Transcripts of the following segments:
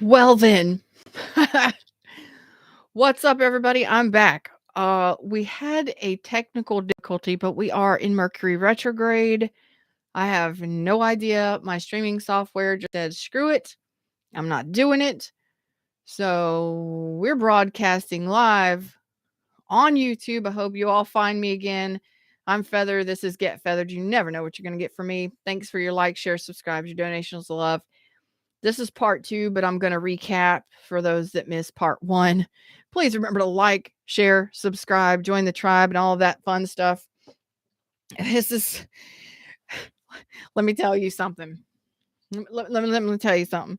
Well then, what's up everybody? I'm back. We had a technical difficulty, but we are in Mercury retrograde. I have no idea. My streaming software just said, screw it. I'm not doing it. So we're broadcasting live on YouTube. I hope you all find me again. I'm Feather. This is Get Feathered. You never know what you're going to get from me. Thanks for your like, share, subscribe, your donations of love. This is part 2, but I'm going to recap for those that missed part 1. Please remember to like, share, subscribe, join the tribe, and all of that fun stuff. This is, let me tell you something. Let me tell you something.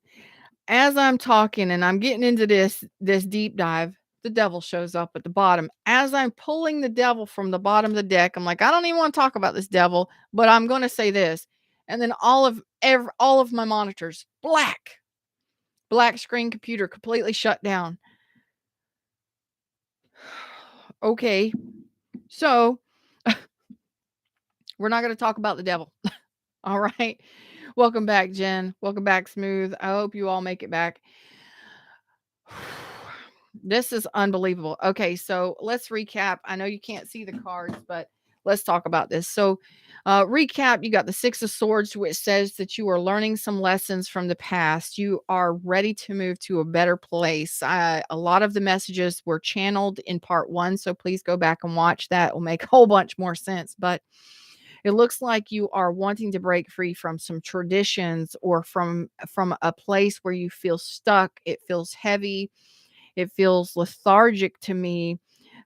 As I'm talking and I'm getting into this deep dive, the devil shows up at the bottom. As I'm pulling the devil from the bottom of the deck, I'm like, I don't even want to talk about this devil, but I'm going to say this. And then all of my monitors, black screen, computer completely shut down. Okay, so we're not going to talk about the devil. All right. Welcome back, Jen. Welcome back, Smooth. I hope you all make it back. This is unbelievable. Okay, so let's recap. I know you can't see the cards, but let's talk about this. So, recap, you got the Six of Swords, which says that you are learning some lessons from the past. You are ready to move to a better place. A lot of the messages were channeled in part 1, so please go back and watch that. It will make a whole bunch more sense. But it looks like you are wanting to break free from some traditions or from a place where you feel stuck. It feels heavy. It feels lethargic to me.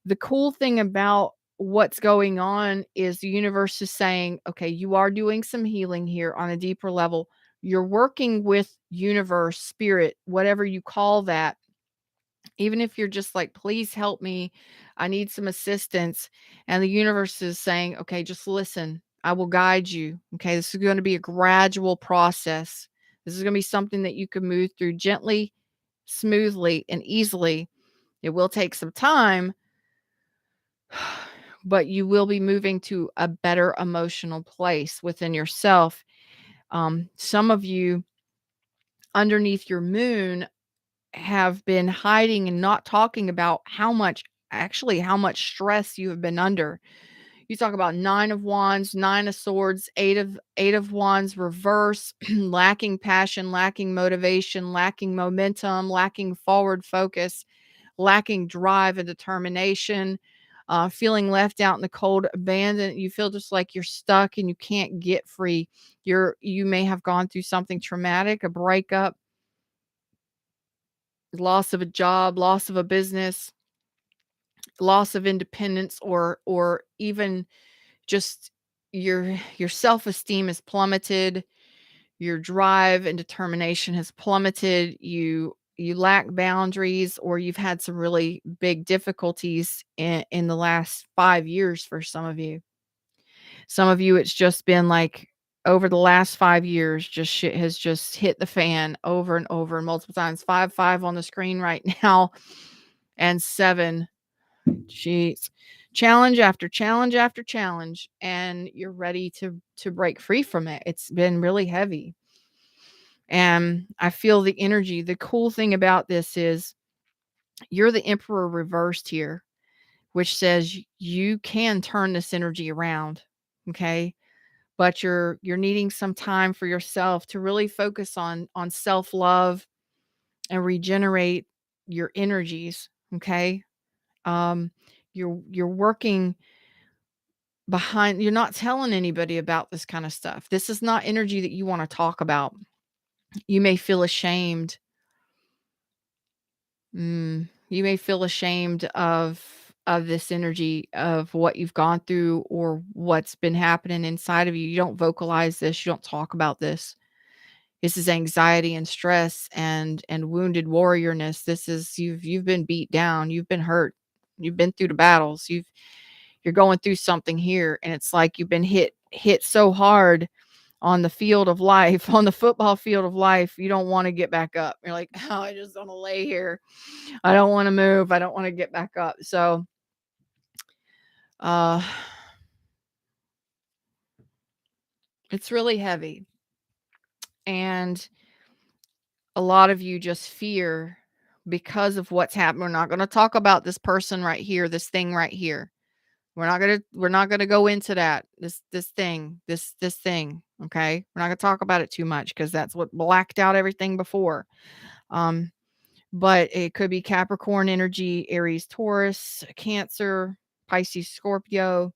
The cool thing about what's going on is the universe is saying, okay, you are doing some healing here on a deeper level. You're working with universe, spirit, whatever you call that. Even if you're just like, please help me, I need some assistance. And the universe is saying, okay, just listen, I will guide you. Okay, this is going to be a gradual process. This is going to be something that you can move through gently, smoothly, and easily. It will take some time, but you will be moving to a better emotional place within yourself. Some of you underneath your moon have been hiding and not talking about how much stress you have been under. You talk about 9 of wands, 9 of swords, 8 of wands reverse, lacking passion, lacking motivation, lacking momentum, lacking forward focus, lacking drive and determination, feeling left out in the cold, abandoned. You feel just like you're stuck and you can't get free. You may have gone through something traumatic, a breakup, loss of a job, loss of a business, loss of independence, or even just your self-esteem is plummeted, your drive and determination has plummeted, you lack boundaries, or you've had some really big difficulties in the last 5 years for some of you. Some of you, it's just been like over the last 5 years, just shit has just hit the fan over and over and multiple times. 5 on the screen right now, and 7. Jeez. Challenge after challenge after challenge, and you're ready to break free from it. It's been really heavy. And I feel the energy. The cool thing about this is you're the emperor reversed here, which says you can turn this energy around. Okay? But you're needing some time for yourself to really focus on self-love and regenerate your energies. Okay? Um you're working behind, you're not telling anybody about this kind of stuff. This is not energy that you want to talk about. You may feel ashamed. You may feel ashamed of this energy, of what you've gone through or what's been happening inside of you. You don't vocalize this, you don't talk about this. This is anxiety and stress and wounded warriorness. This is you've been beat down, you've been hurt. You've been through the battles. You're going through something here, and it's like you've been hit so hard on the field of life, on the football field of life, you don't want to get back up. You're like, oh, I just want to lay here. I don't want to move. I don't want to get back up. So, uh, it's really heavy. And a lot of you just fear because of what's happened. We're not going to talk about this person right here, this thing right here. We're not going to go into that. This thing, okay? We're not going to talk about it too much because that's what blacked out everything before. Um but it could be Capricorn energy, Aries, Taurus, Cancer, Pisces, Scorpio.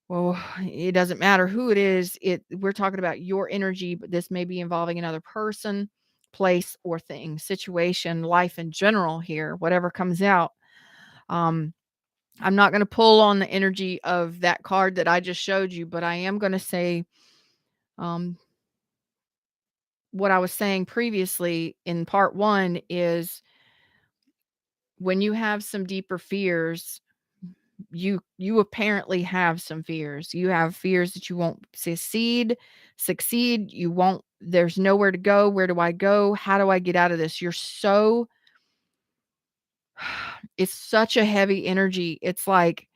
Well, it doesn't matter who it is. We're talking about your energy, but this may be involving another person, place, or thing, situation, life in general here, whatever comes out. Um, I'm not going to pull on the energy of that card that I just showed you, but I am going to say um, what I was saying previously in part one is when you have some deeper fears, you apparently have some fears. You have fears that you won't succeed, you won't there's nowhere to go. Where do I go? How do I get out of this? You're so it's such a heavy energy. It's like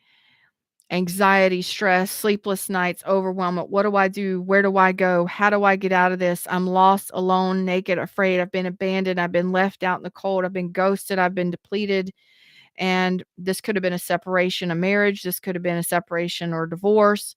anxiety, stress, sleepless nights, overwhelm. What do I do? Where do I go? How do I get out of this? I'm lost, alone, naked, afraid. I've been abandoned. I've been left out in the cold. I've been ghosted. I've been depleted. And this could have been a separation, a marriage. This could have been a separation or divorce,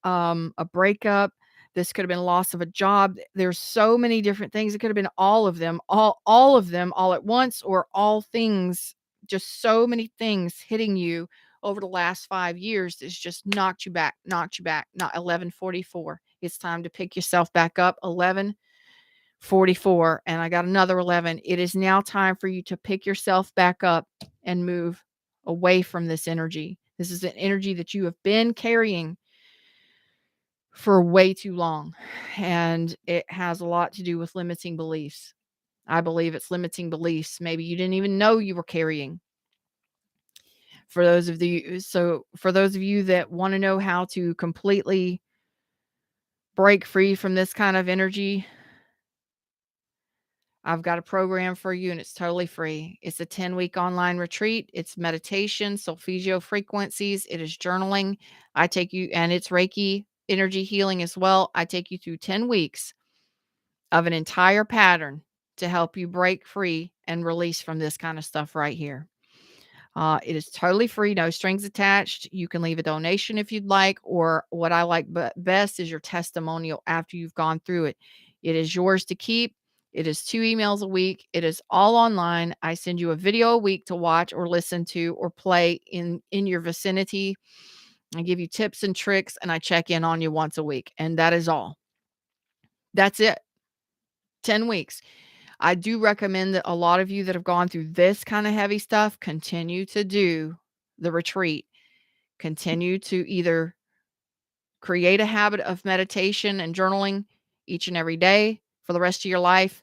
a breakup. This could have been loss of a job. There's so many different things. It could have been all of them, all of them all at once, or all things, just so many things hitting you over the last 5 years that's just knocked you back. Not 11:44. It's time to pick yourself back up. 11:44, and I got another 11. It is now time for you to pick yourself back up and move away from this energy. This is an energy that you have been carrying for way too long, and it has a lot to do with limiting beliefs. I believe it's limiting beliefs maybe you didn't even know you were carrying. For those of you that want to know how to completely break free from this kind of energy, I've got a program for you and it's totally free. It's a 10-week online retreat. It's meditation, solfeggio frequencies. It is journaling. I take you, and it's Reiki energy healing as well. I take you through 10 weeks of an entire pattern to help you break free and release from this kind of stuff right here. It is totally free, no strings attached. You can leave a donation if you'd like, or what I like best is your testimonial after you've gone through it. It is yours to keep. It is 2 emails a week. It is all online. I send you a video a week to watch or listen to or play in your vicinity. I give you tips and tricks, and I check in on you once a week, and that is all. That's it. 10 weeks. I do recommend that a lot of you that have gone through this kind of heavy stuff continue to do the retreat. Continue to either create a habit of meditation and journaling each and every day for the rest of your life,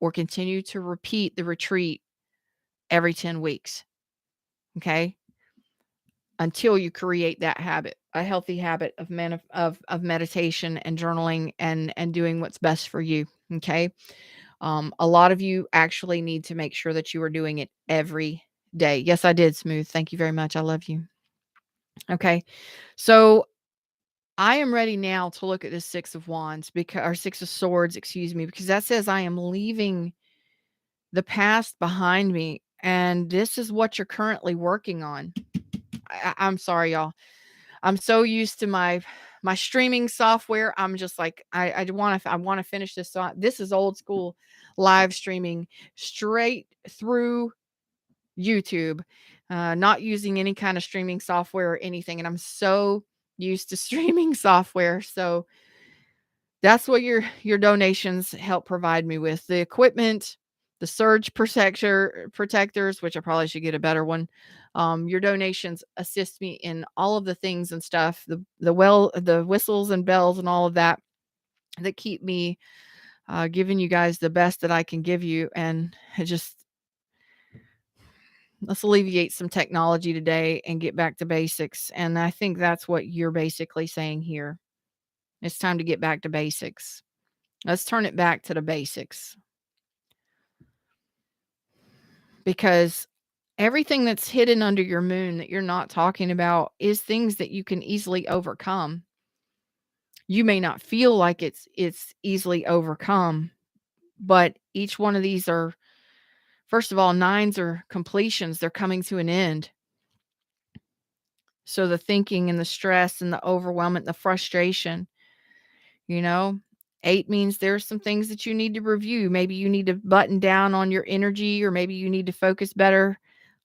or continue to repeat the retreat every 10 weeks. Okay? Until you create that habit, a healthy habit of meditation and journaling and doing what's best for you. Okay? A lot of you actually need to make sure that you are doing it every day. Yes, I did, Smooth. Thank you very much. I love you. Okay. So I am ready now to look at this 6 of Wands, because or 6 of Swords, excuse me, because that says I am leaving the past behind me. And this is what you're currently working on. I'm sorry, y'all. I'm so used to my streaming software. I'm just like, I want to finish this. So this is old school live streaming straight through YouTube, not using any kind of streaming software or anything. And I'm so used to streaming software. So that's what your donations help provide me with. The equipment, the surge protectors, which I probably should get a better one. Your donations assist me in all of the things and stuff, the whistles and bells and all of that that keep me giving you guys the best that I can give you. And it just let's alleviate some technology today and get back to basics. And I think that's what you're basically saying here. It's time to get back to basics. Let's turn it back to the basics, because everything that's hidden under your moon that you're not talking about is things that you can easily overcome. You may not feel like it's easily overcome, But each one of these are, first of all, nines are completions. They're coming to an end. So the thinking and the stress and the overwhelm and the frustration, you know, 8 means there's some things that you need to review. Maybe you need to button down on your energy, or maybe you need to focus better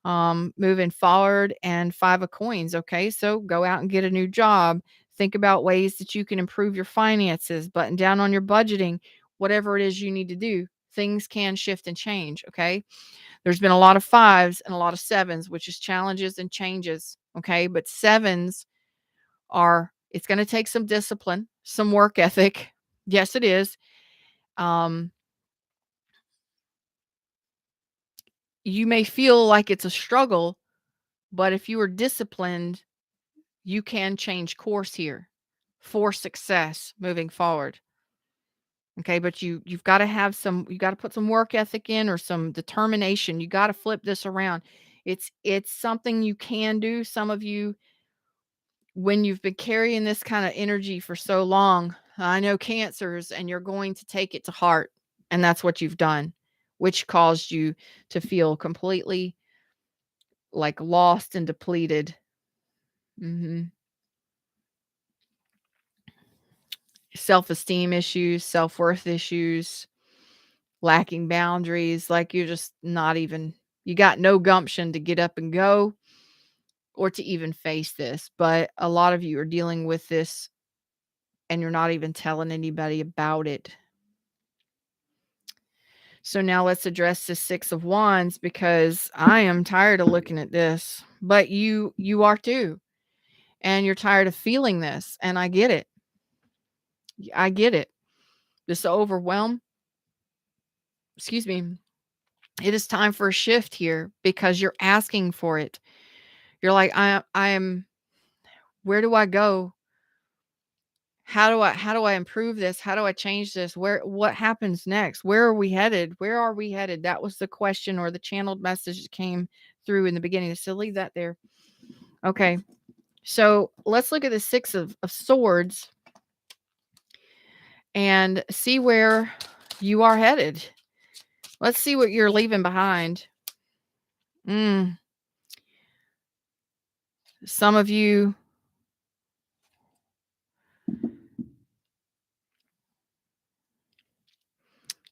moving forward. And 5 of coins. Okay. So go out and get a new job. Think about ways that you can improve your finances, button down on your budgeting, whatever it is you need to do. Things can shift and change. Okay. There's been a lot of fives and a lot of sevens, which is challenges and changes. Okay. But sevens are, it's going to take some discipline, some work ethic. Yes, it is. Um, you may feel like it's a struggle, but if you are disciplined, you can change course here for success moving forward. Okay, but you've got to have some, you got to put some work ethic in, or some determination. You got to flip this around. It's something you can do. Some of you, when you've been carrying this kind of energy for so long, I know cancers, and you're going to take it to heart. And that's what you've done, which caused you to feel completely like lost and depleted. hmm Self esteem issues, self worth issues, lacking boundaries. Like you're just not even, you got no gumption to get up and go, or to even face this. But a lot of you are dealing with this, and you're not even telling anybody about it. So now let's address the 6 of wands, because I am tired of looking at this. But you are too. And you're tired of feeling this, and I get it. I get it. This overwhelm, excuse me. It is time for a shift here, because you're asking for it. You're like, I am, where do I go? How do I improve this? How do I change this? What happens next? Where are we headed? Where are we headed? That was the question, or the channeled message that came through in the beginning. So leave that there. Okay. So let's look at the 6 of swords and see where you are headed. Let's see what you're leaving behind. Mm, some of you,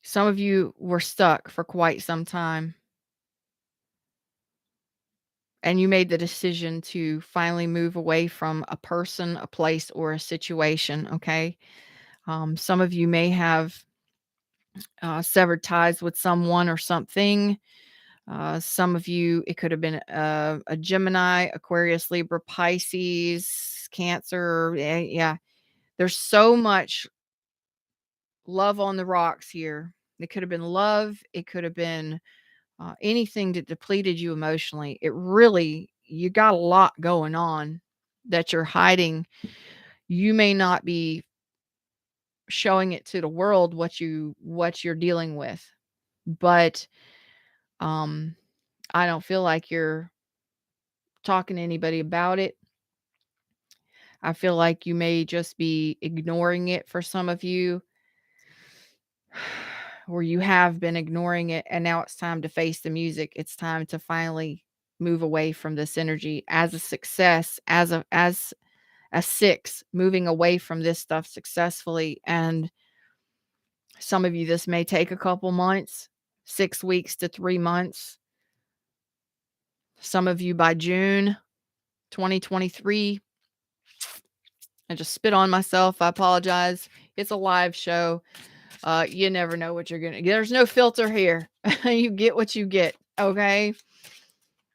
some of you were stuck for quite some time, and you made the decision to finally move away from a person, a place, or a situation. Okay. Some of you may have severed ties with someone or something. Some of you, it could have been a Gemini, Aquarius, Libra, Pisces, Cancer. Yeah. There's so much love on the rocks here. It could have been love. It could have been anything that depleted you emotionally. It really, you got a lot going on that you're hiding. You may not be showing it to the world what you're dealing with, but um I don't feel like you're talking to anybody about it. I feel like you may just be ignoring it for some of you, or you have been ignoring it, and now it's time to face the music. It's time to finally move away from this energy as a success, as a 6, moving away from this stuff successfully. And some of you, this may take a couple months, 6 weeks to 3 months. Some of you by June 2023. I just spit on myself. I apologize. It's a live show. You never know what you're gonna. There's no filter here. You get what you get. Okay.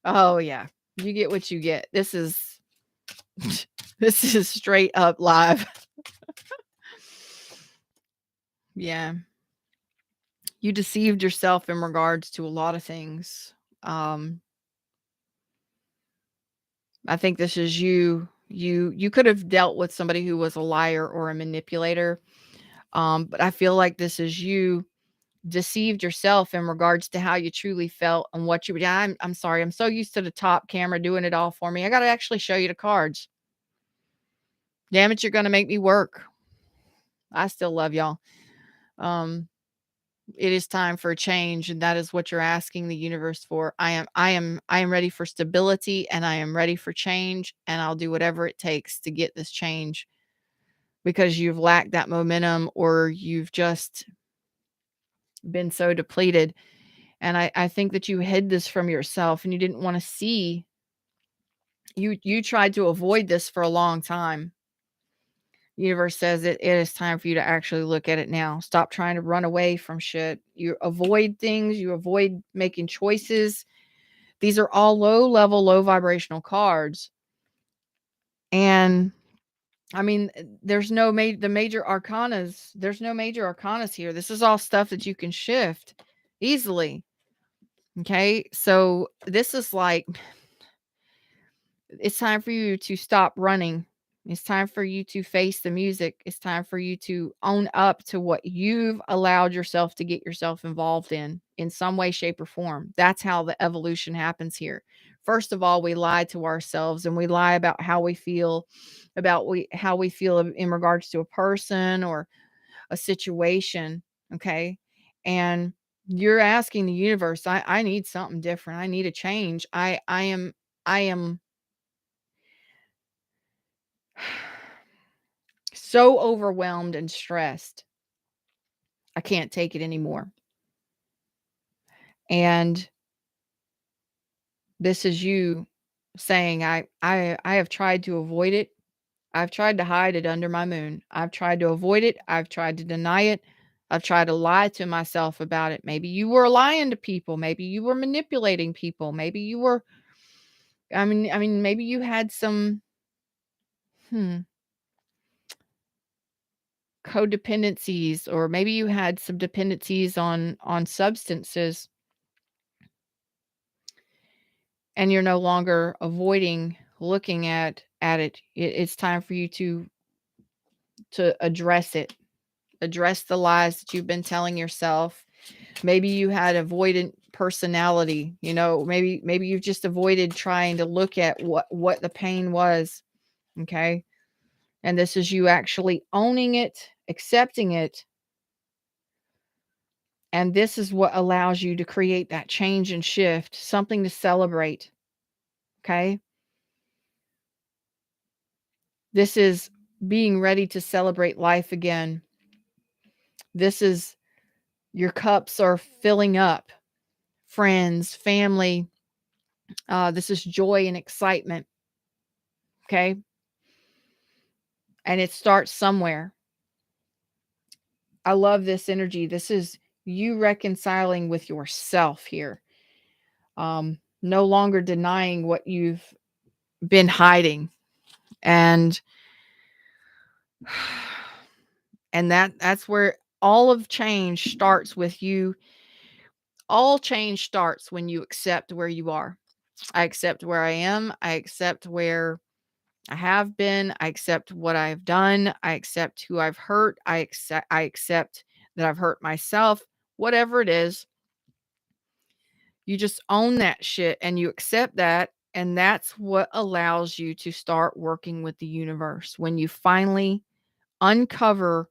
Oh yeah, you get what you get. This is this is straight up live. Yeah, you deceived yourself in regards to a lot of things. Um, I think this is you. You could have dealt with somebody who was a liar or a manipulator. But I feel like this is you deceived yourself in regards to how you truly felt and what you. Yeah, I'm sorry. I'm so used to the top camera doing it all for me. I got to actually show you the cards. Damn it, you're gonna make me work. I still love y'all. Um, It is time for a change, and that is what you're asking the universe for. I am ready for stability, and I am ready for change, and I'll do whatever it takes to get this change because you've lacked that momentum or you've just been so depleted. And I think that you hid this from yourself and you didn't want to see. You tried to avoid this for a long time. Universe says it is time for you to actually look at it now. Stop trying to run away from shit. You avoid things, you avoid making choices. These are all low level, low vibrational cards. And I mean, there's no the major arcanas. There's no major arcanas here. This is all stuff that you can shift easily. Okay. So this is like, it's time for you to stop running. It's time for you to face the music. It's time for you to own up to what you've allowed yourself to get yourself involved in some way, shape, or form. That's how the evolution happens here. First of all, we lie to ourselves and we lie about how we feel, how we feel in regards to a person or a situation. Okay. And you're asking the universe, I need something different. I need a change. I am so overwhelmed and stressed. I can't take it anymore. And this is you saying, I have tried to avoid it. I've tried to hide it under my moon. I've tried to avoid it. I've tried to deny it. I've tried to lie to myself about it. Maybe you were lying to people. Maybe you were manipulating people. Maybe you were, I mean, maybe you had some hmm, codependencies, or maybe you had some dependencies on substances, and you're no longer avoiding looking at it. It's time for you to address it. Address the lies that you've been telling yourself. Maybe you had avoidant personality. Maybe you've just avoided trying to look at what the pain was. Okay. And this is you actually owning it, accepting it. And this is what allows you to create that change and shift, something to celebrate. Okay. This is being ready to celebrate life again. This is your cups are filling up. Friends, family. This is joy and excitement. Okay. And it starts somewhere. I love this energy. This is you reconciling with yourself here. No longer denying what you've been hiding. And that's where all of change starts with you. All change starts when you accept where you are. I accept where I am. I accept where I have been. I accept what I've done. I accept who I've hurt. I accept that I've hurt myself. Whatever it is, you just own that shit and you accept that. And that's what allows you to start working with the universe. When you finally uncover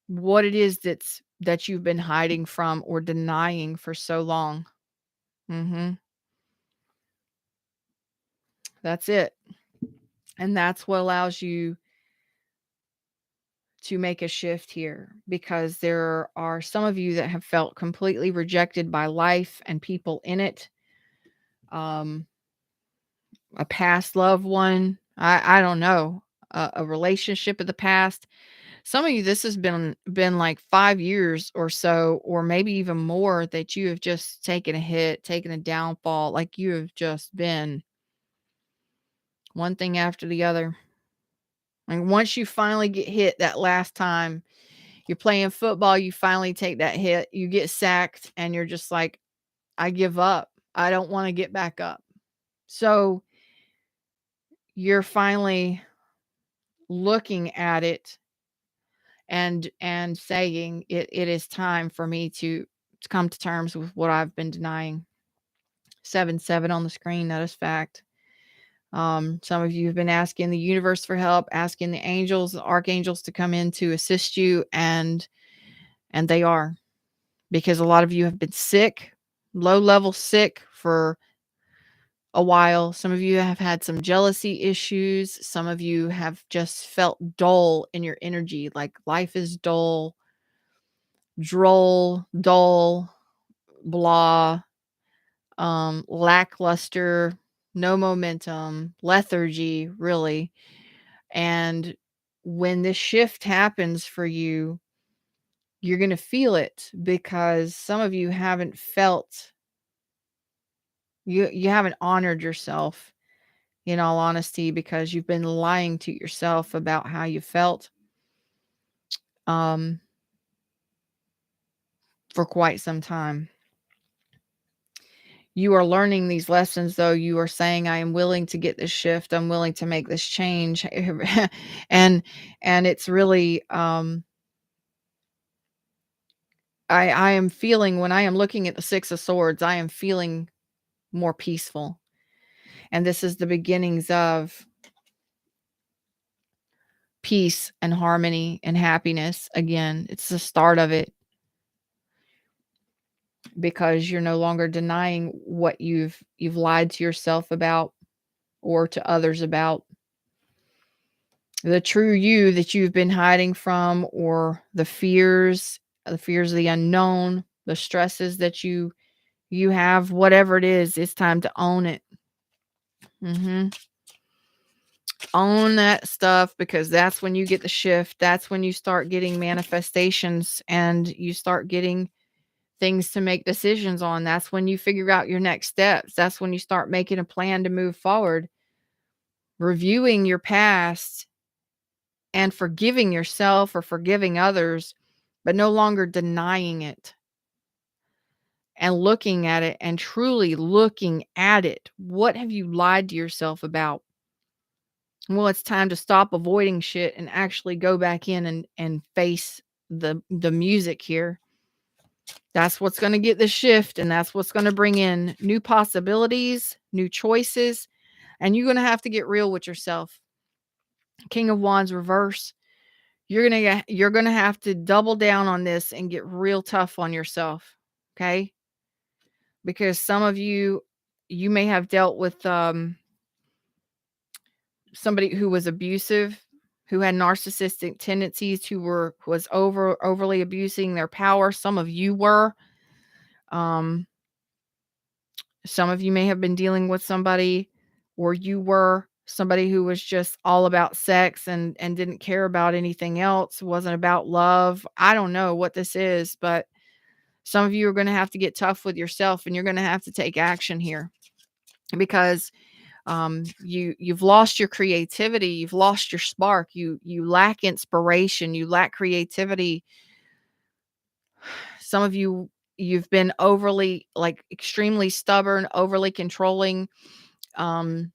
what it is that you've been hiding from or denying for so long. Mhm. That's it. And that's what allows you to make a shift here, because there are some of you that have felt completely rejected by life and people in it. Um, a past loved one, I don't know, a relationship of the past. Some of you, this has been like 5 years or so, or maybe even more, that you have just taken a hit, taken a downfall, like you have just been one thing after the other. And once you finally get hit that last time, you're playing football, you finally take that hit, you get sacked, and you're just like, I give up. I don't want to get back up. So you're finally looking at it and saying it is time for me to come to terms with what I've been denying. 7-7 on the screen, that is fact. Some of you have been asking the universe for help, asking the angels, the archangels to come in to assist you, and they are. because a lot of you have been sick, low level sick for a while. Some of you have had some jealousy issues. Some of you have just felt dull in your energy, like life is dull, droll, dull, blah, lackluster, no momentum, lethargy, really. And when this shift happens for you, you're going to feel it because some of you haven't felt, you haven't honored yourself, in all honesty, because you've been lying to yourself about how you felt um for quite some time. You are learning these lessons, though. You are saying, I am willing to get this shift, I'm willing to make this change. and and it's really I am feeling, when I am looking at the Six of Swords, I am feeling more peaceful. And this is the beginnings of peace and harmony and happiness again. It's the start of it, because you're no longer denying what you've lied to yourself about or to others about. The true you that you've been hiding from, or the fears of the unknown, the stresses that you have, whatever it is, it's time to own it. Mhm. Own that stuff, because that's when you get the shift. That's when you start getting manifestations and you start getting things to make decisions on. That's when you figure out your next steps. That's when you start making a plan to move forward, reviewing your past and forgiving yourself or forgiving others, but no longer denying it, and looking at it and truly looking at it. What have you lied to yourself about? Well, it's time to stop avoiding shit and actually go back in and face the music here. That's what's going to get the shift, and that's what's going to bring in new possibilities, new choices, and you're going to have to get real with yourself. King of Wands reverse. You're going to have to double down on this and get real tough on yourself, okay? Because some of you may have dealt with somebody who was abusive, who had narcissistic tendencies, who was overly abusing their power. Some of you were. Um, some of you may have been dealing with somebody, or you were somebody who was just all about sex and didn't care about anything else. Wasn't about love. I don't know what this is, but some of you are going to have to get tough with yourself, and you're going to have to take action here, because you've lost your creativity, you've lost your spark, you lack inspiration, you lack creativity. Some of you've been overly, like, extremely stubborn, overly controlling, um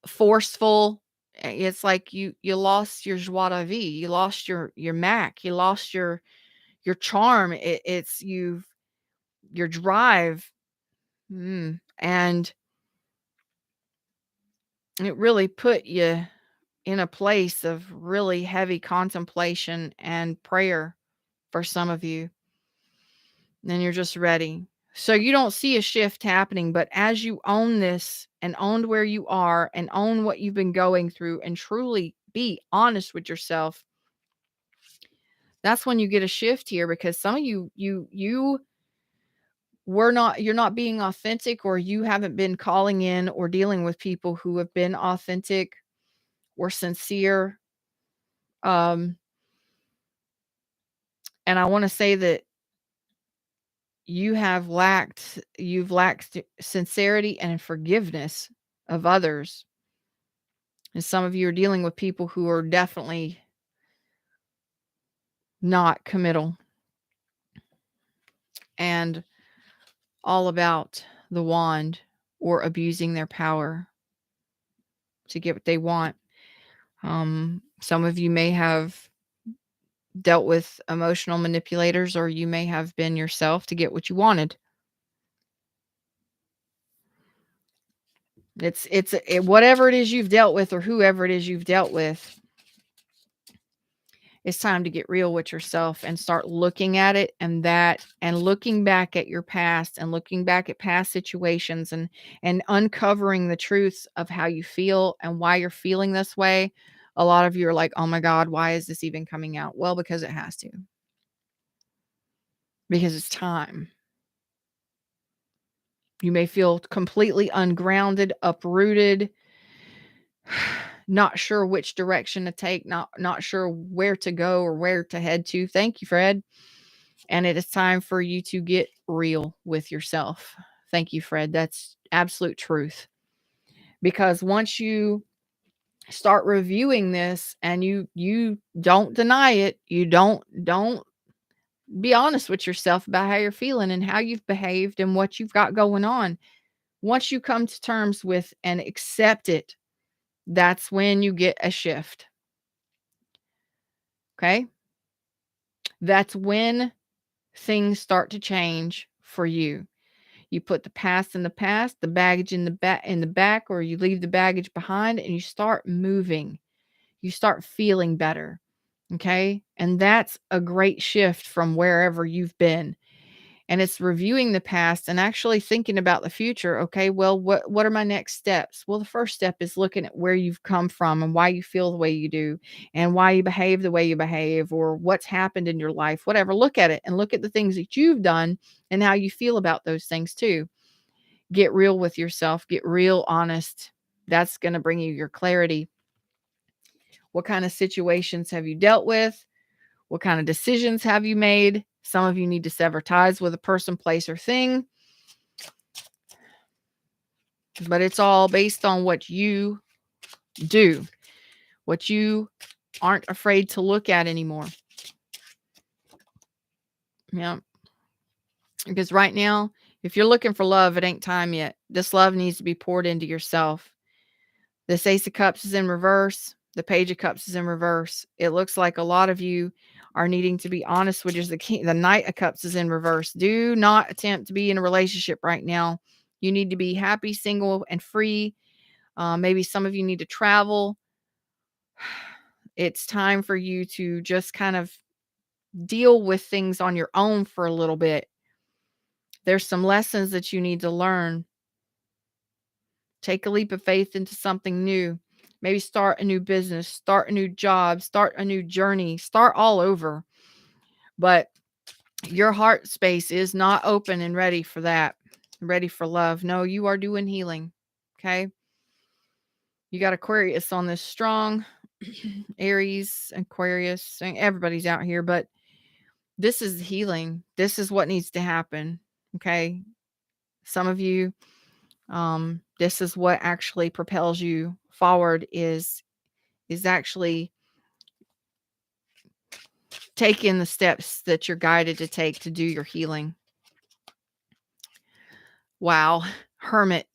forceful. It's like you lost your joie de vivre, you lost your mac, you lost your charm. It's you've your drive. And it really put you in a place of really heavy contemplation and prayer for some of you. And you're just ready. So you don't see a shift happening, but as you own this and own where you are and own what you've been going through and truly be honest with yourself, that's when you get a shift here, because some of you were not, you're not being authentic, or you haven't been calling in or dealing with people who have been authentic or sincere. Um and I want to say that you've lacked sincerity and forgiveness of others. And some of you are dealing with people who are definitely not committal and all about the wand, or abusing their power to get what they want. Some of you may have dealt with emotional manipulators, or you may have been yourself to get what you wanted. Whatever it is you've dealt with, or whoever it is you've dealt with, It's time to get real with yourself and start looking at it and looking back at your past and looking back at past situations and uncovering the truths of how you feel and why you're feeling this way. A lot of you are like, "Oh my God, why is this even coming out?" Well, because it has to. Because it's time. You may feel completely ungrounded, uprooted, not sure which direction to take, not sure where to go or where to head to. Thank you, Fred. And it is time for you to get real with yourself. Thank you, Fred. That's absolute truth. Because once you start reviewing this and you don't deny it, you don't be honest with yourself about how you're feeling and how you've behaved and what you've got going on. Once you come to terms with and accept it, that's when you get a shift. Okay? That's when things start to change for you. You put the past in the past, the baggage in the back, or you leave the baggage behind and you start moving. You start feeling better. Okay? And that's a great shift from wherever you've been. And it's reviewing the past and actually thinking about the future. Okay, well, what are my next steps? Well, the first step is looking at where you've come from and why you feel the way you do and why you behave the way you behave or what's happened in your life, whatever. Look at it and look at the things that you've done and how you feel about those things too. Get real with yourself, get real honest. That's going to bring you your clarity. What kind of situations have you dealt with? What kind of decisions have you made? Some of you need to sever ties with a person, place, or thing. But it's all based on what you do, what you aren't afraid to look at anymore. Yeah. Because right now, if you're looking for love, it ain't time yet. This love needs to be poured into yourself. This Ace of Cups is in reverse. The Page of Cups is in reverse. It looks like a lot of you are needing to be honest, which is the Knight of Cups is in reverse. Do not attempt to be in a relationship right now. You need to be happy, single, and free. Maybe some of you need to travel. It's time for you to just kind of deal with things on your own for a little bit. There's some lessons that you need to learn. Take a leap of faith into something new. Maybe start a new business, start a new job, start a new journey, start all over. But your heart space is not open and ready for that, ready for love. No, you are doing healing. Okay. You got Aquarius on this strong, Aries, Aquarius, and everybody's out here, but this is healing. This is what needs to happen. Okay. Some of you, this is what actually propels you forward is actually taking the steps that you're guided to take to do your healing. Wow. Hermit.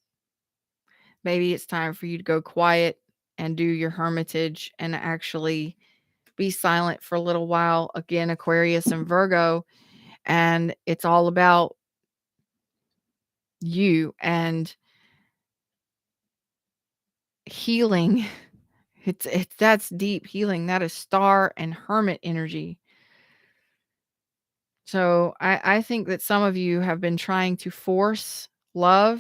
Maybe it's time for you to go quiet and do your hermitage and actually be silent for a little while. Again, Aquarius and Virgo. And it's all about you and healing. It's that's deep healing. That is star and hermit energy. So I think that some of you have been trying to force your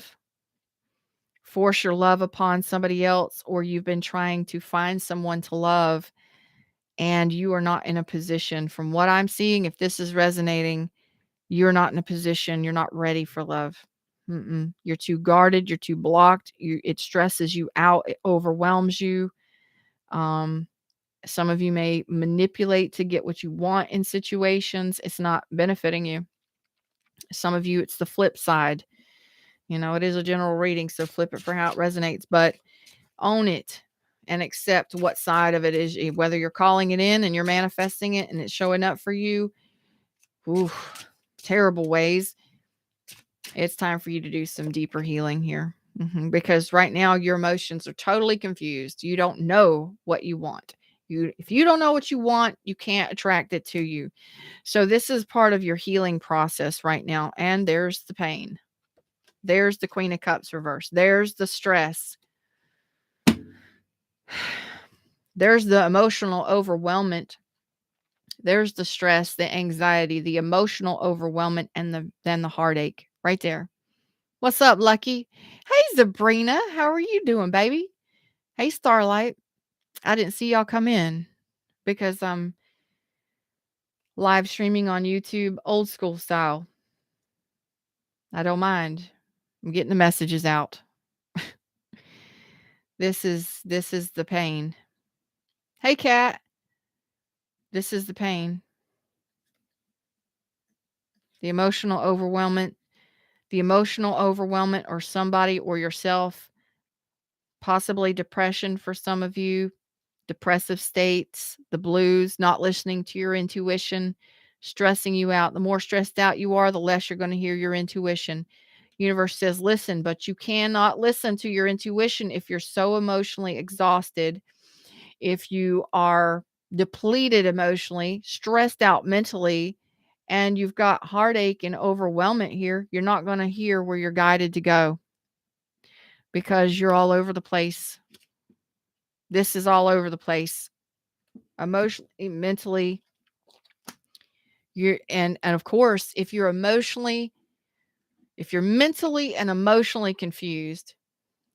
love upon somebody else, or you've been trying to find someone to love and you are not in a position. From what I'm seeing, if this is resonating, you're not in a position, you're not ready for love. You're too guarded, you're too blocked, it stresses you out, it overwhelms you. Some of you may manipulate to get what you want in situations. It's not benefiting you. Some of you, it's the flip side. It is a general reading, so flip it for how it resonates, but own it and accept what side of it is, whether you're calling it in and you're manifesting it and it's showing up for you. Terrible ways. It's time for you to do some deeper healing here. Because right now your emotions are totally confused. You don't know what you want. If you don't know what you want, you can't attract it to you. So this is part of your healing process right now. And there's the pain. There's the Queen of Cups reverse. There's the stress. There's the emotional overwhelmment. There's the stress, the anxiety, the emotional overwhelmment, and then the heartache right there. What's up, Lucky? Hey, Sabrina. How are you doing, baby? Hey, Starlight. I didn't see y'all come in because I'm live streaming on YouTube old school style. I don't mind. I'm getting the messages out. This is the pain. Hey, Cat. This is the pain. The emotional overwhelmment, or somebody or yourself, possibly depression for some of you, depressive states, the blues, not listening to your intuition, stressing you out. The more stressed out you are, the less you're going to hear your intuition. Universe says, listen, but you cannot listen to your intuition if you're so emotionally exhausted, if you are depleted emotionally, stressed out mentally, and you've got heartache and overwhelmment here. You're not going to hear where you're guided to go because you're all over the place. This is all over the place. Emotionally, mentally, and of course, if you're mentally and emotionally confused,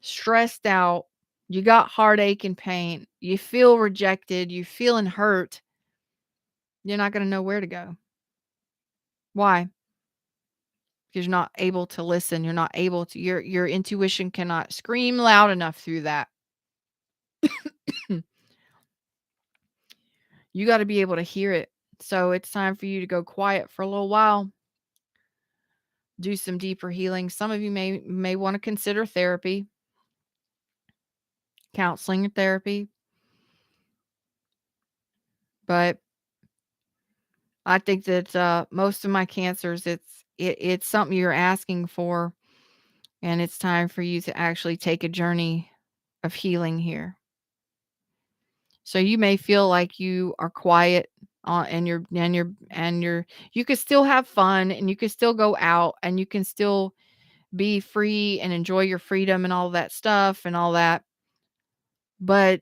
stressed out, you got heartache and pain, you feel rejected, you feeling hurt, you're not going to know where to go. Why? Because you're not able to listen. You're not able to, your intuition cannot scream loud enough through that. You got to be able to hear it. So it's time for you to go quiet for a little while. Do some deeper healing. Some of you may want to consider therapy, counseling or therapy. But I think that most of my cancers, it's something you're asking for, and it's time for you to actually take a journey of healing here. So you may feel like you are quiet, and you can still have fun, and you can still go out, and you can still be free and enjoy your freedom and all that stuff and all that. But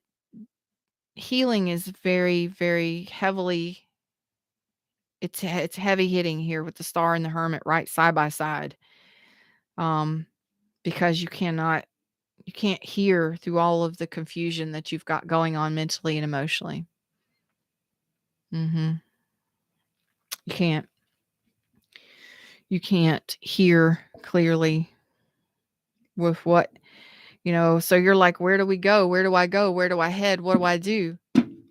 healing is very, very heavily, it's heavy hitting here with the Star and the Hermit right side by side. Because you can't hear through all of the confusion that you've got going on mentally and emotionally. You can't. You can't hear clearly with what, so you're like, where do we go? Where do I go? Where do I head? What do I do?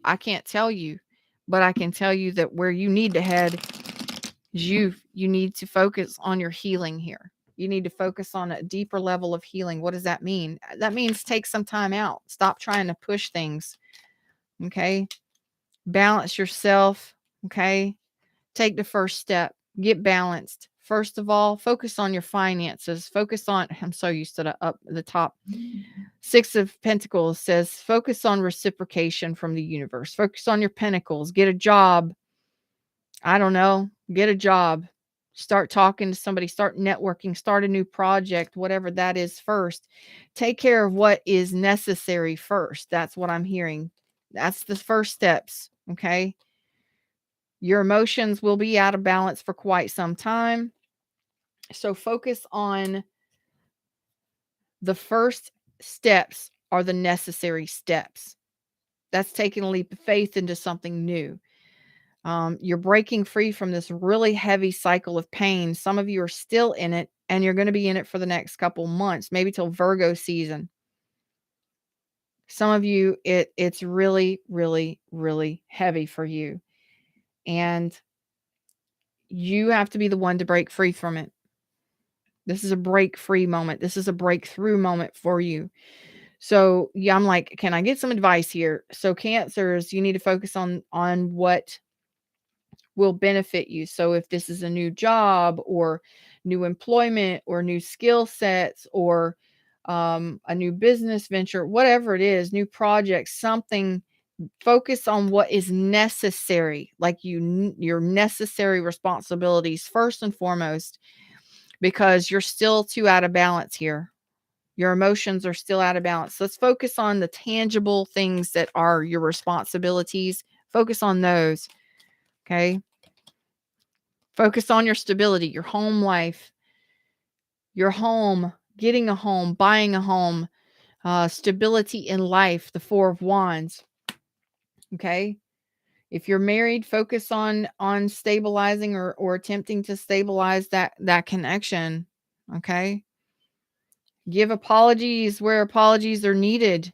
I can't tell you, but I can tell you that where you need to head is you need to focus on your healing here. You need to focus on a deeper level of healing. What does that mean? That means take some time out. Stop trying to push things. Okay. Balance yourself. Okay. Take the first step. Get balanced. First of all, focus on your finances. Focus on, I'm so used to the up the top. 6 of Pentacles says, focus on reciprocation from the universe. Focus on your pentacles. Get a job. I don't know. Get a job. Start talking to somebody. Start networking. Start a new project, whatever that is first. Take care of what is necessary first. That's what I'm hearing. That's the first steps. Okay. Your emotions will be out of balance for quite some time. So focus on the first steps are the necessary steps. That's taking a leap of faith into something new. You're breaking free from this really heavy cycle of pain. Some of you are still in it, and you're going to be in it for the next couple months, maybe till Virgo season. Some of you, it's really, really, really heavy for you. And you have to be the one to break free from it. This is a break free moment. This is a breakthrough moment for you. So yeah, I'm like, can I get some advice here? So Cancers, you need to focus on what will benefit you. So if this is a new job or new employment or new skill sets or a new business venture, whatever it is, new projects, something, focus on what is necessary, like your necessary responsibilities first and foremost, because you're still too out of balance here. Your emotions are still out of balance. Let's focus on the tangible things that are your responsibilities. Focus on those. Okay. Focus on your stability, your home life, your home, getting a home, buying a home, stability in life, the Four of Wands. Okay. If you're married, focus on stabilizing or attempting to stabilize that connection. Okay. Give apologies where apologies are needed.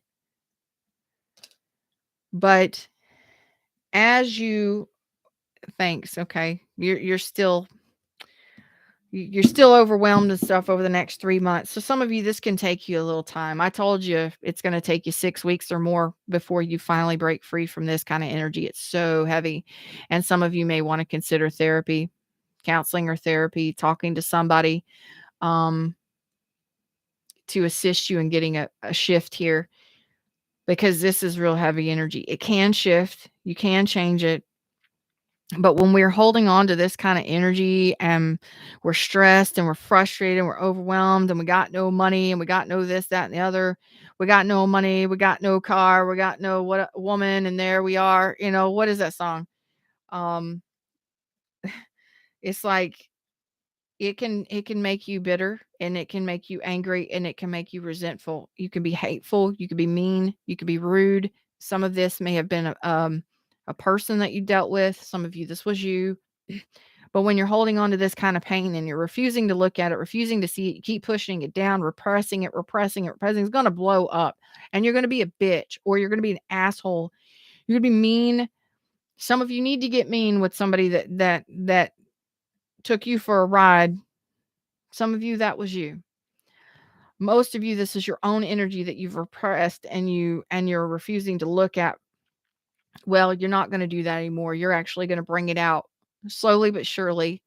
But as you thanks, okay. You're still overwhelmed and stuff over the next 3 months. So some of you, this can take you a little time. I told you it's going to take you 6 weeks or more before you finally break free from this kind of energy. It's so heavy. And some of you may want to consider therapy, counseling or therapy, talking to somebody um, to assist you in getting a shift here, because this is real heavy energy. It can shift. You can change it. But when we're holding on to this kind of energy and we're stressed and we're frustrated and we're overwhelmed and we got no money and we got no this, that, and the other, we got no money, we got no car, we got no what a woman, and there we are. What is that song? Um, it's like it can make you bitter, and it can make you angry, and it can make you resentful. You can be hateful, you could be mean, you could be rude. Some of this may have been a person that you dealt with. Some of you, this was you. But when you're holding on to this kind of pain and you're refusing to look at it, refusing to see it, you keep pushing it down, repressing it, it's going to blow up. And you're going to be a bitch, or you're going to be an asshole. You're going to be mean. Some of you need to get mean with somebody that took you for a ride. Some of you, that was you. Most of you, this is your own energy that you've repressed, and you're refusing to look at. Well, you're not going to do that anymore. You're actually going to bring it out slowly but surely.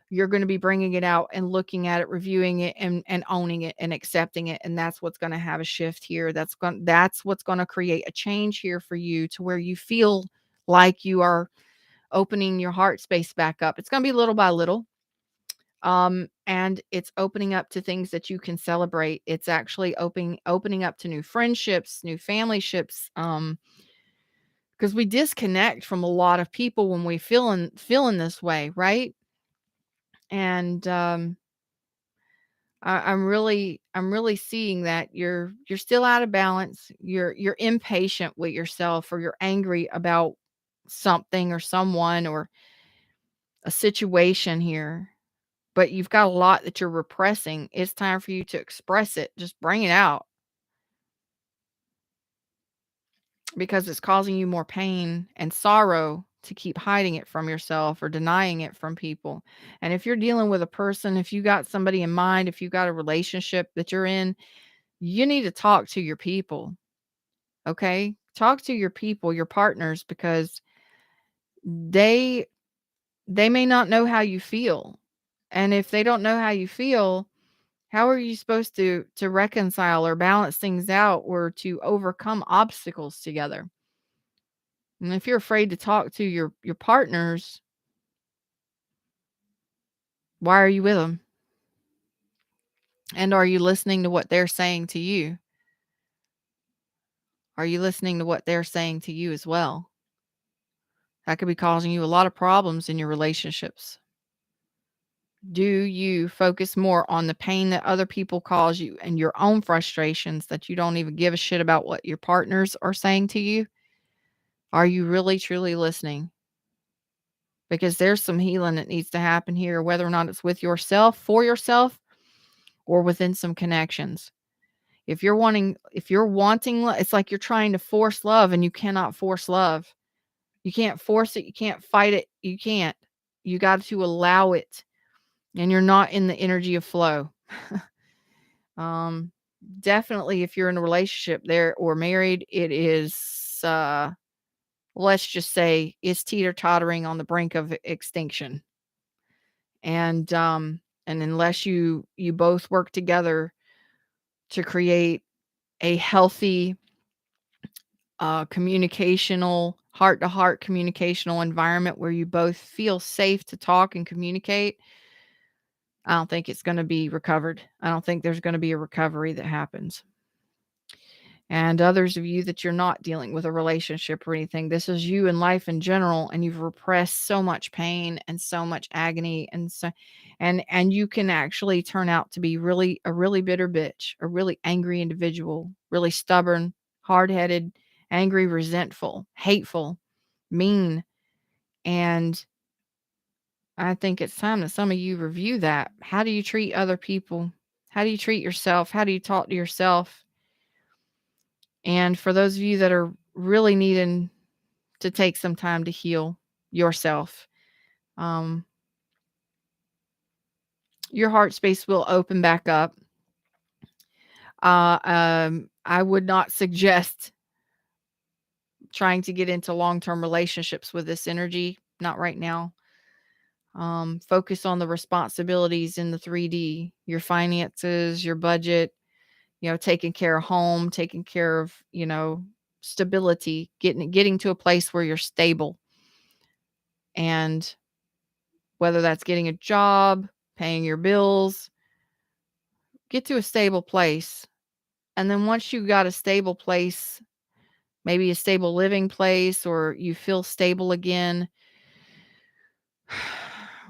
You're going to be bringing it out and looking at it, reviewing it, and owning it and accepting it. And that's what's going to have a shift here. That's what's going to create a change here for you, to where you feel like you are opening your heart space back up. It's going to be little by little. And it's opening up to things that you can celebrate. It's actually opening up to new friendships, new family ships. Because we disconnect from a lot of people when we feeling this way, right? And I'm really seeing that you're still out of balance. You're impatient with yourself, or you're angry about something or someone or a situation here. But you've got a lot that you're repressing. It's time for you to express it. Just bring it out, because it's causing you more pain and sorrow to keep hiding it from yourself or denying it from people. And if you're dealing with a person, if you got somebody in mind, if you got a relationship that you're in, you need to talk to your people. Okay? Talk to your people, your partners, because they they may not know how you feel. And if they don't know how you feel, how are you supposed to reconcile or balance things out, or to overcome obstacles together? And if you're afraid to talk to your partners, why are you with them? And are you listening to what they're saying to you? Are you listening to what they're saying to you as well? That could be causing you a lot of problems in your relationships. Do you focus more on the pain that other people cause you and your own frustrations, that you don't even give a shit about what your partners are saying to you? Are you really truly listening? Because there's some healing that needs to happen here, whether or not it's with yourself, for yourself, or within some connections. If you're wanting it's like you're trying to force love, and you cannot force love. You can't force it, you can't fight it, you can't. You got to allow it, and you're not in the energy of flow. Um, Definitely, if you're in a relationship there or married, it is, let's just say, it's teeter-tottering on the brink of extinction. And unless you both work together to create a healthy, communicational, heart-to-heart communicational environment where you both feel safe to talk and communicate, I don't think it's gonna be recovered. I don't think there's gonna be a recovery that happens. And others of you that you're not dealing with a relationship or anything. This is you in life in general, and you've repressed so much pain and so much agony, and you can actually turn out to be really bitter bitch, a really angry individual, really stubborn, hard-headed, angry, resentful, hateful, mean. And I think it's time that some of you review that. How do you treat other people? How do you treat yourself? How do you talk to yourself? And for those of you that are really needing to take some time to heal yourself, um, your heart space will open back up. I would not suggest trying to get into long term relationships with this energy. Not right now. Focus on the responsibilities in the 3D, your finances, your budget, taking care of home, taking care of, stability, getting to a place where you're stable. And whether that's getting a job, paying your bills, get to a stable place. And then once you got a stable place, maybe a stable living place, or you feel stable again,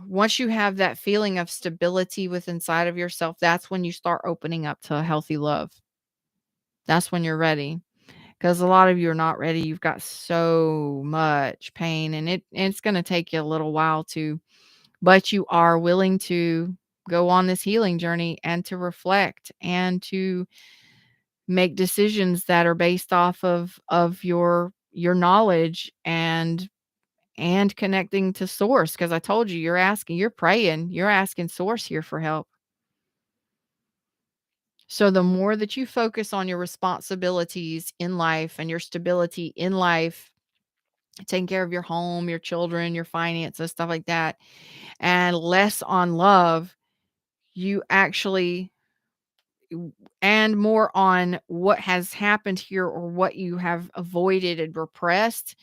once you have that feeling of stability with inside of yourself, that's when you start opening up to a healthy love. That's when you're ready. Because a lot of you are not ready. You've got so much pain, and it's going to take you a little while to, but you are willing to go on this healing journey and to reflect and to make decisions that are based off of your knowledge and connecting to source, because I told you, you're praying, you're asking source here for help. So the more that you focus on your responsibilities in life and your stability in life, taking care of your home, your children, your finances, stuff like that, and less on love, you actually and more on what has happened here or what you have avoided and repressed,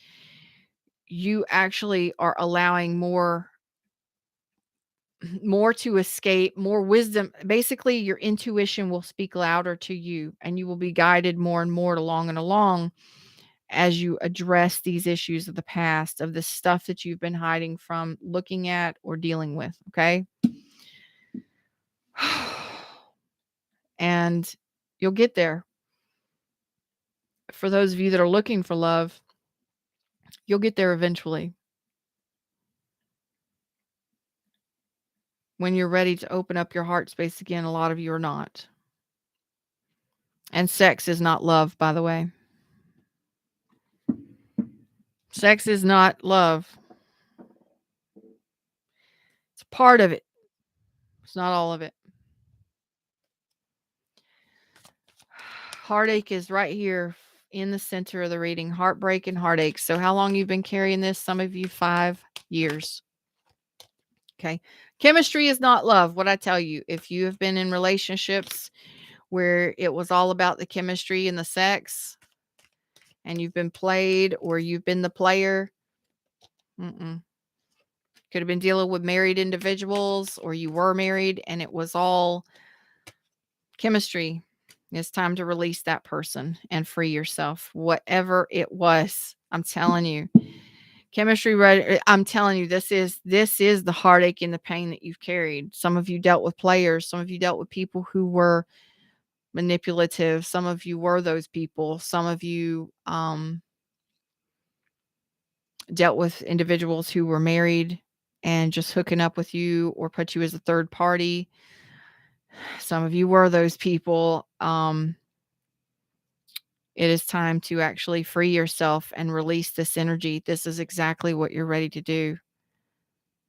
you actually are allowing more to escape, more wisdom. Basically, your intuition will speak louder to you, and you will be guided more and more along and along as you address these issues of the past, of the stuff that you've been hiding from looking at or dealing with. Okay. And you'll get there. For those of you that are looking for love, you'll get there eventually. When you're ready to open up your heart space again, a lot of you are not. And sex is not love, by the way. Sex is not love. It's part of it. It's not all of it. Heartache is right here in the center of the reading. Heartbreak and heartache. So how long you've been carrying this? Some of you 5 years. Okay. Chemistry is not love. What I tell you, if you have been in relationships where it was all about the chemistry and the sex, and you've been played or you've been the player, could have been dealing with married individuals, or you were married and it was all chemistry. It's time to release that person and free yourself. Whatever it was, I'm telling you. Chemistry, I'm telling you, this is the heartache and the pain that you've carried. Some of you dealt with players, some of you dealt with people who were manipulative, some of you were those people, some of you dealt with individuals who were married and just hooking up with you or put you as a third party. Some of you were those people. It is time to actually free yourself and release this energy. This is exactly what you're ready to do.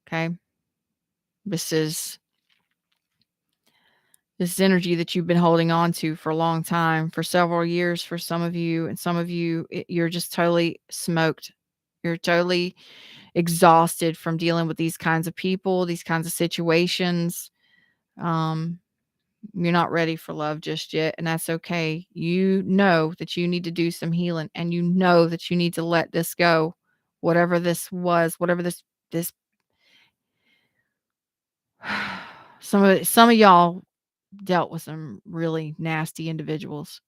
Okay. This is energy that you've been holding on to for a long time, for several years for some of you, and some of you, you're just totally smoked. You're totally exhausted from dealing with these kinds of people, these kinds of situations. Um, you're not ready for love just yet, and that's okay. You know that you need to do some healing, and you know that you need to let this go. Whatever this was, whatever this some of y'all dealt with some really nasty individuals.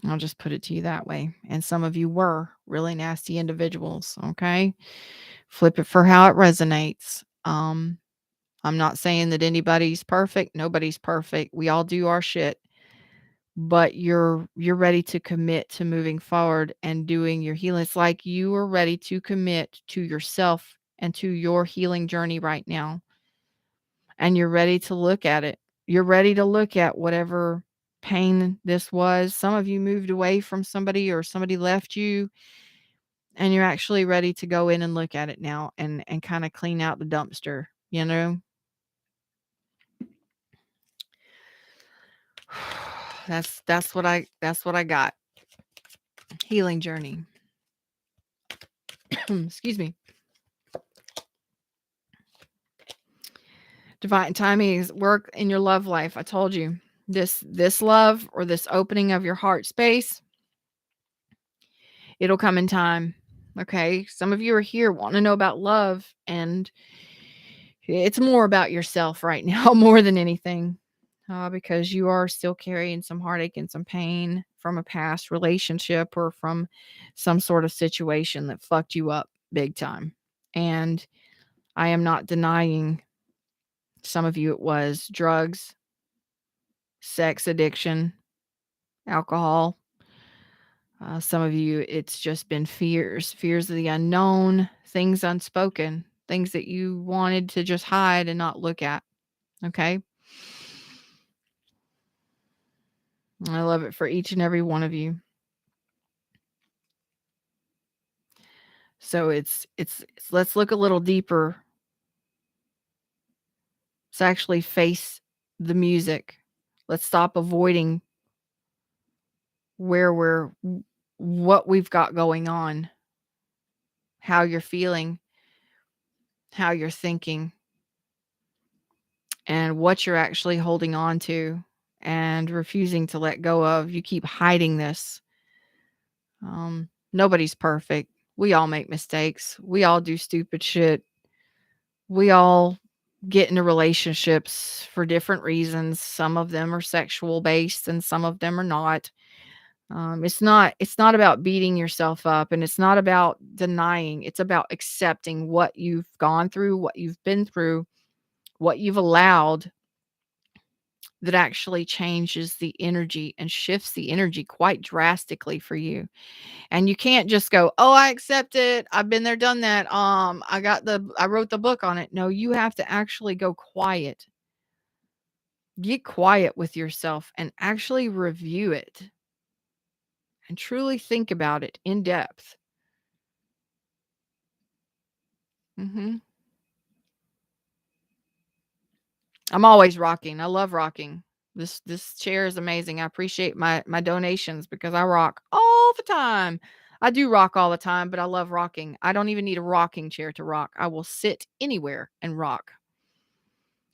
I'll just put it to you that way. And some of you were really nasty individuals, okay? Flip it for how it resonates. I'm not saying that anybody's perfect. Nobody's perfect. We all do our shit, but you're ready to commit to moving forward and doing your healing. It's like you are ready to commit to yourself and to your healing journey right now. And you're ready to look at it. You're ready to look at whatever pain this was. Some of you moved away from somebody or somebody left you, and you're actually ready to go in and look at it now and kind of clean out the dumpster, you know? That's what I got. Healing journey. Excuse me. Divine timing is work in your love life. I told you. This love or this opening of your heart space, it'll come in time. Okay? Some of you are here wanting to know about love, and it's more about yourself right now more than anything. Because you are still carrying some heartache and some pain from a past relationship or from some sort of situation that fucked you up big time. And I am not denying some of you it was drugs, sex addiction, alcohol. Some of you it's just been fears of the unknown, things unspoken, things that you wanted to just hide and not look at. Okay. I love it for each and every one of you. So it's let's look a little deeper. Let's actually face the music. Let's stop avoiding where what we've got going on, how you're feeling, how you're thinking, and what you're actually holding on to and refusing to let go of. You keep hiding this. Nobody's perfect. We all make mistakes. We all do stupid shit. We all get into relationships for different reasons. Some of them are sexual based and some of them are not. It's not about beating yourself up, and it's not about denying. It's about accepting what you've gone through, what you've been through, what you've allowed, that actually changes the energy and shifts the energy quite drastically for you. And you can't just go, "Oh, I accept it. I've been there, done that. I wrote the book on it." No, you have to actually go quiet. Get quiet with yourself and actually review it and truly think about it in depth. Mhm. I'm always rocking. I love rocking. This chair is amazing. I appreciate my donations because I rock all the time. I do rock all the time, but I love rocking. I don't even need a rocking chair to rock. I will sit anywhere and rock.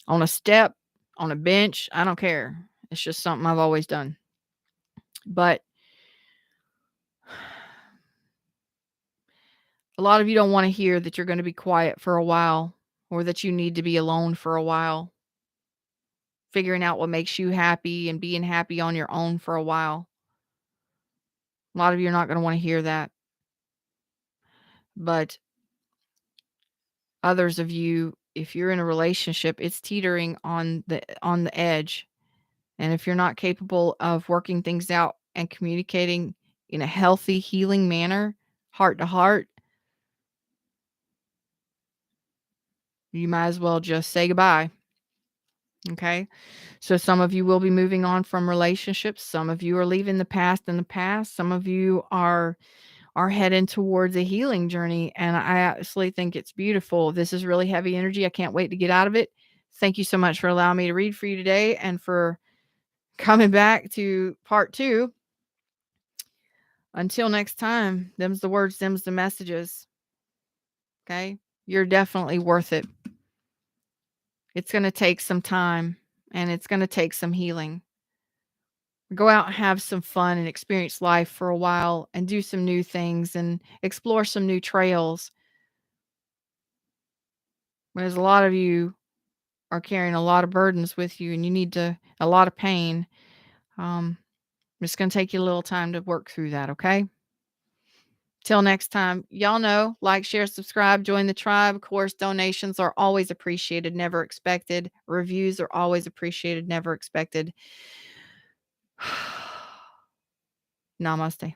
On a step, on a bench, I don't care. It's just something I've always done. But a lot of you don't want to hear that you're going to be quiet for a while or that you need to be alone for a while, figuring out what makes you happy and being happy on your own for a while. A lot of you are not going to want to hear that. But others of you, if you're in a relationship, it's teetering on the edge. And if you're not capable of working things out and communicating in a healthy, healing manner, heart to heart, you might as well just say goodbye. Okay? So some of you will be moving on from relationships. Some of you are leaving the past in the past. Some of you are heading towards a healing journey, and I actually think it's beautiful. This is really heavy energy. I can't wait to get out of it. Thank you so much for allowing me to read for you today and for coming back to part 2. Until next time, them's the words, them's the messages. Okay? You're definitely worth it. It's going to take some time and it's going to take some healing. Go out and have some fun and experience life for a while and do some new things and explore some new trails. There's a lot of you are carrying a lot of burdens with you and you need to a lot of pain. Um, It's gonna take you a little time to work through that, okay? Till next time, y'all know, like, share, subscribe, join the tribe. Of course, donations are always appreciated, never expected. Reviews are always appreciated, never expected. Namaste.